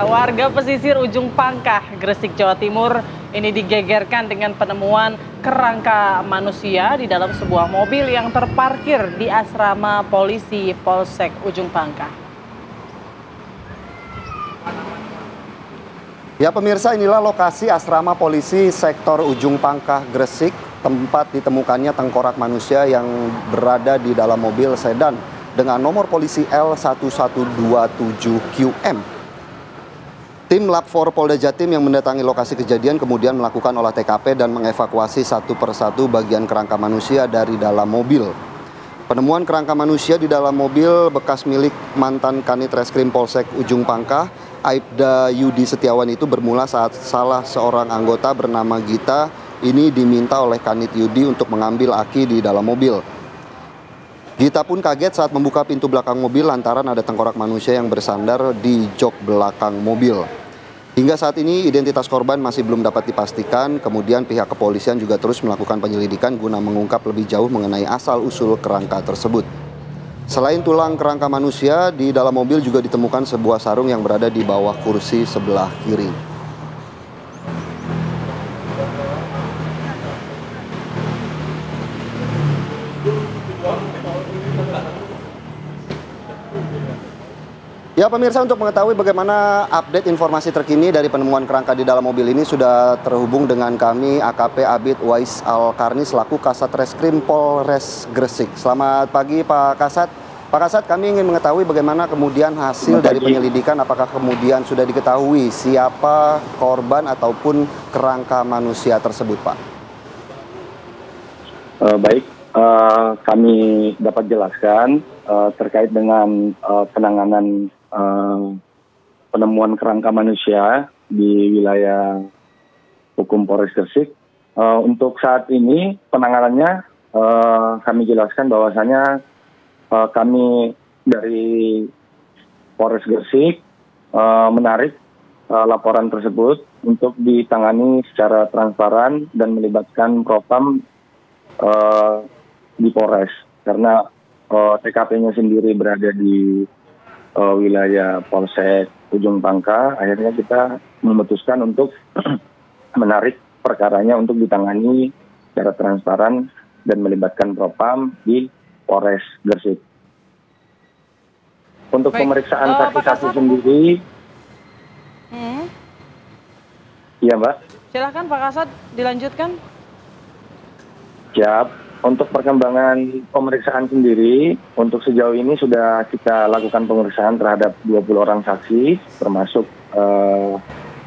Warga pesisir Ujung Pangkah, Gresik, Jawa Timur ini digegerkan dengan penemuan kerangka manusia di dalam sebuah mobil yang terparkir di asrama polisi Polsek Ujung Pangkah. Ya pemirsa, inilah lokasi asrama polisi sektor Ujung Pangkah, Gresik, tempat ditemukannya tengkorak manusia yang berada di dalam mobil sedan dengan nomor polisi L1127QM. Tim Lab 4 Polda Jatim yang mendatangi lokasi kejadian kemudian melakukan olah TKP dan mengevakuasi satu persatu bagian kerangka manusia dari dalam mobil. Penemuan kerangka manusia di dalam mobil bekas milik mantan Kanit Reskrim Polsek Ujung Pangkah, Aibda Yudi Setiawan itu bermula saat salah seorang anggota bernama Gita ini diminta oleh Kanit Yudi untuk mengambil aki di dalam mobil. Gita pun kaget saat membuka pintu belakang mobil lantaran ada tengkorak manusia yang bersandar di jok belakang mobil. Hingga saat ini identitas korban masih belum dapat dipastikan, kemudian pihak kepolisian juga terus melakukan penyelidikan guna mengungkap lebih jauh mengenai asal-usul kerangka tersebut. Selain tulang kerangka manusia, di dalam mobil juga ditemukan sebuah sarung yang berada di bawah kursi sebelah kiri. Ya pemirsa, untuk mengetahui bagaimana update informasi terkini dari penemuan kerangka di dalam mobil ini sudah terhubung dengan kami AKP Abid Wais Al-Karni selaku Kasat Reskrim Polres Gresik. Selamat pagi Pak Kasat. Pak Kasat, kami ingin mengetahui bagaimana kemudian hasil dari penyelidikan, apakah kemudian sudah diketahui siapa korban ataupun kerangka manusia tersebut Pak? Baik, kami dapat jelaskan terkait dengan penanganan penemuan kerangka manusia di wilayah hukum Polres Gresik. Untuk saat ini penanganannya kami jelaskan bahwasanya kami dari Polres Gresik menarik laporan tersebut untuk ditangani secara transparan dan melibatkan Propam di Polres, karena TKP-nya sendiri berada di wilayah Polsek Ujung Pangkah. Akhirnya kita memutuskan untuk menarik perkaranya untuk ditangani secara transparan dan melibatkan Propam di Polres Gresik. Untuk pemeriksaan saksi-saksi sendiri, iya Mbak. Silakan Pak Kasat dilanjutkan. Siap. Untuk perkembangan pemeriksaan sendiri, untuk sejauh ini sudah kita lakukan pemeriksaan terhadap 20 orang saksi, termasuk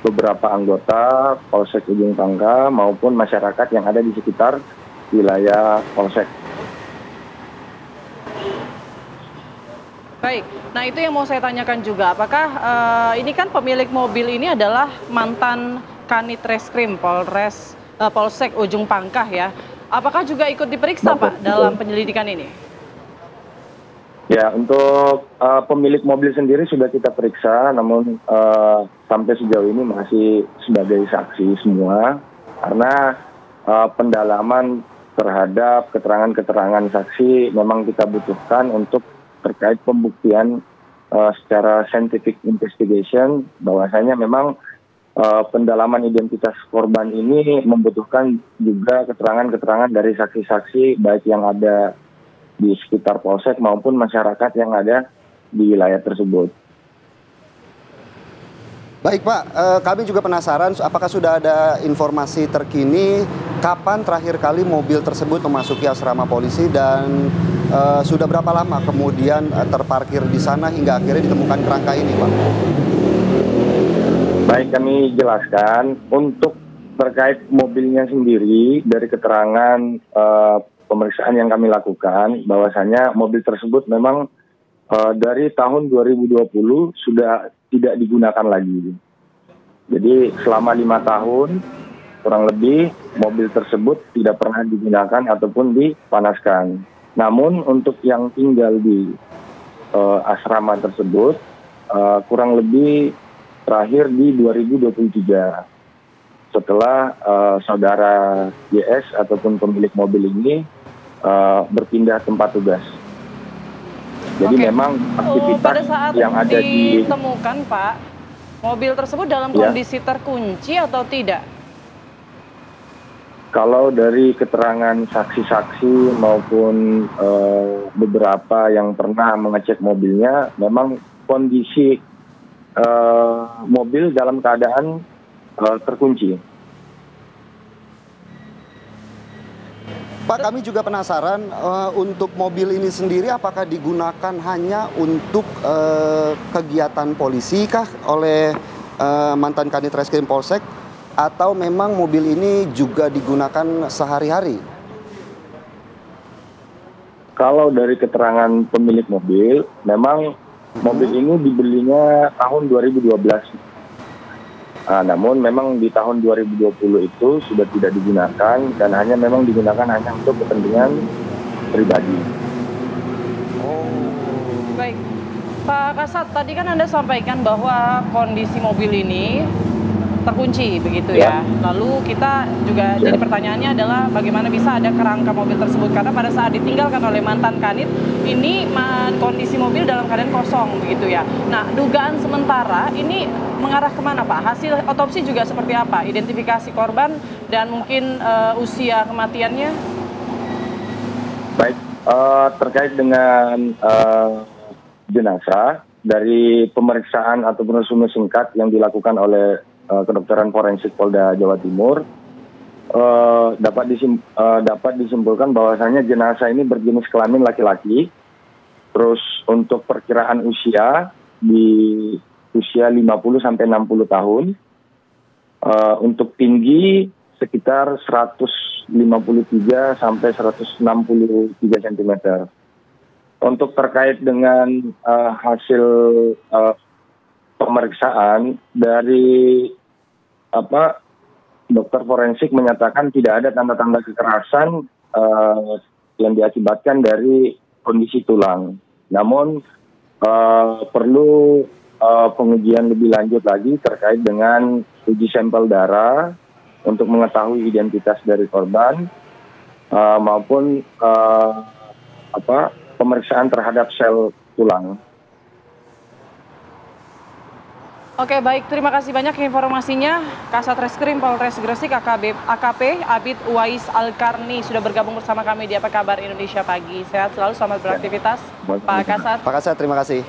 beberapa anggota Polsek Ujung Pangkah maupun masyarakat yang ada di sekitar wilayah Polsek. Baik, nah itu yang mau saya tanyakan juga, apakah ini kan pemilik mobil ini adalah mantan Kanit Reskrim Polsek Ujung Pangkah ya? Apakah juga ikut diperiksa Pak dalam penyelidikan ini? Ya, untuk pemilik mobil sendiri sudah kita periksa, namun sampai sejauh ini masih sebagai saksi semua, karena pendalaman terhadap keterangan-keterangan saksi memang kita butuhkan untuk terkait pembuktian secara scientific investigation, bahwasanya memang pendalaman identitas korban ini membutuhkan juga keterangan-keterangan dari saksi-saksi baik yang ada di sekitar Polsek maupun masyarakat yang ada di wilayah tersebut. Baik Pak, kami juga penasaran apakah sudah ada informasi terkini kapan terakhir kali mobil tersebut memasuki asrama polisi dan sudah berapa lama kemudian terparkir di sana hingga akhirnya ditemukan kerangka ini Pak? Baik, kami jelaskan untuk terkait mobilnya sendiri dari keterangan pemeriksaan yang kami lakukan bahwasanya mobil tersebut memang dari tahun 2020 sudah tidak digunakan lagi. Jadi selama 5 tahun kurang lebih mobil tersebut tidak pernah digunakan ataupun dipanaskan. Namun untuk yang tinggal di asrama tersebut kurang lebih terakhir di 2023 setelah saudara YS ataupun pemilik mobil ini berpindah tempat tugas. Jadi memang aktivitas pada saat yang ada ditemukan Pak, Mobil tersebut dalam Ya. kondisi terkunci atau tidak? Kalau dari keterangan saksi-saksi maupun beberapa yang pernah mengecek mobilnya, memang kondisi mobil dalam keadaan terkunci. Pak, kami juga penasaran untuk mobil ini sendiri apakah digunakan hanya untuk kegiatan polisi kah oleh mantan Kanit Reskrim Polsek, atau memang mobil ini juga digunakan sehari-hari? Kalau dari keterangan pemilik mobil, memang mobil ini dibelinya tahun 2012. Namun memang di tahun 2020 itu sudah tidak digunakan dan memang digunakan hanya untuk kepentingan pribadi. Baik, Pak Kasat, tadi kan Anda sampaikan bahwa kondisi mobil ini terkunci begitu ya. Lalu kita juga jadi pertanyaannya adalah bagaimana bisa ada kerangka mobil tersebut, karena pada saat ditinggalkan oleh mantan Kanit ini kondisi mobil dalam keadaan kosong begitu ya. Nah, dugaan sementara ini mengarah kemana Pak? Hasil otopsi juga seperti apa? Identifikasi korban dan mungkin usia kematiannya? Baik, terkait dengan jenazah, dari pemeriksaan ataupun resume singkat yang dilakukan oleh kedokteran forensik Polda Jawa Timur, dapat disimpulkan bahwasannya jenazah ini berjenis kelamin laki-laki. Terus untuk perkiraan usia di usia 50 sampai 60 tahun. Untuk tinggi sekitar 153 sampai 163 cm. Untuk terkait dengan hasil pemeriksaan dari dokter forensik menyatakan tidak ada tanda-tanda kekerasan yang diakibatkan dari kondisi tulang. Namun perlu pengujian lebih lanjut lagi terkait dengan uji sampel darah untuk mengetahui identitas dari korban maupun pemeriksaan terhadap sel tulang. Oke, baik, terima kasih banyak informasinya. Kasat Reskrim Polres Gresik AKP Abid Uwais Alkarni sudah bergabung bersama kami di Apa Kabar Indonesia Pagi. Sehat selalu, selamat beraktivitas Pak Kasat. Pak Kasat, terima kasih.